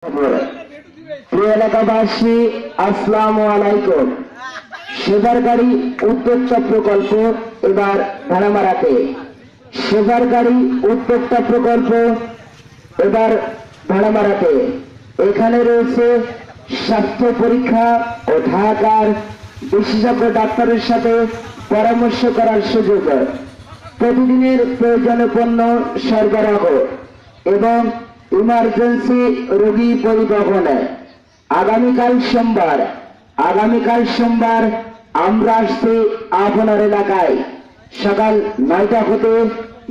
প্রিয় এলাকাবাসী, আসসালামু আলাইকুম। সেবার গাড়ি উদ্যোক্তা প্রকল্প এবার ভাড়ামারাতে। সেবার গাড়ি উদ্যোক্তা প্রকল্প এবার ভাড়ামারাতে। এখানে রয়েছে স্বাস্থ্য পরীক্ষা ও ঢাকার বিশেষজ্ঞ ডাক্তারের সাথে পরামর্শ করার সুযোগ, প্রতিদিনের প্রয়োজনীয় পণ্য সরবরাহ এবং ইমার্জেন্সি রোগী পরিবহনে। আগামীকাল সোমবার আমরা আসছি আপনার এলাকায় সকাল 9টা হতে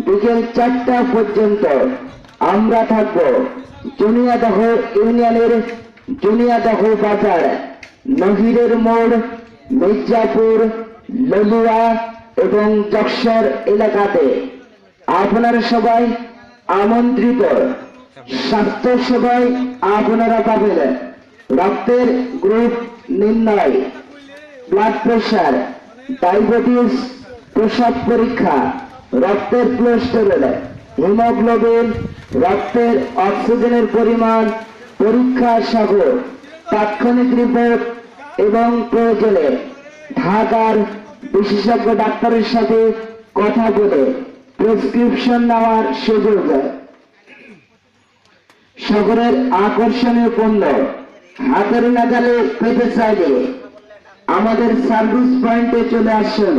বিকেল 4টা পর্যন্ত। আমরা থাকব জুনিয়াদহ ইউনিয়নের জুনিয়াদহ বাজার, নহিরের মোড়, মির্জাপুর, ললুয়া এবং যশোর এলাকাতে। আপনারা সবাই আমন্ত্রিত। স্বাস্থ্য সেবায় আপনারা পাবেন রক্তের গ্রুপ নির্ণয়, ব্লাড প্রেশার, ডায়াবেটিস, প্রস্রাব পরীক্ষা, রক্তের কোলেস্টেরল, হিমোগ্লোবিন, রক্তের অক্সিজেনের পরিমাণ পরীক্ষা সহ তাৎক্ষণিক রিপোর্ট এবং প্রয়োজনে ঢাকার বিশেষজ্ঞ ডাক্তারের সাথে কথা বলে প্রেসক্রিপশন নেওয়ার সুযোগ। শহরের আকর্ষণীয় পণ্য হাতের নাগালে পেতে চাইলে আমাদের সার্ভিস পয়েন্টে চলে আসুন।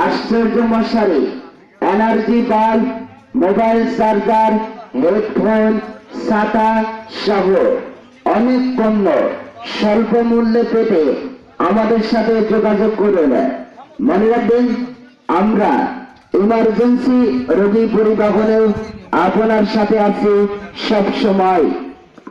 আশ্চর্য মশারি, energy bulb, mobile charger, headphone, ছাতা সহ অনেক পণ্য স্বল্প মূল্যে পেতে আমাদের সাথে যোগাযোগ করুন। মনে রাখবেন, আমরা ইমার্জেন্সি রোগী পরিবহনেও আপনার সাথে আছি সব সময়।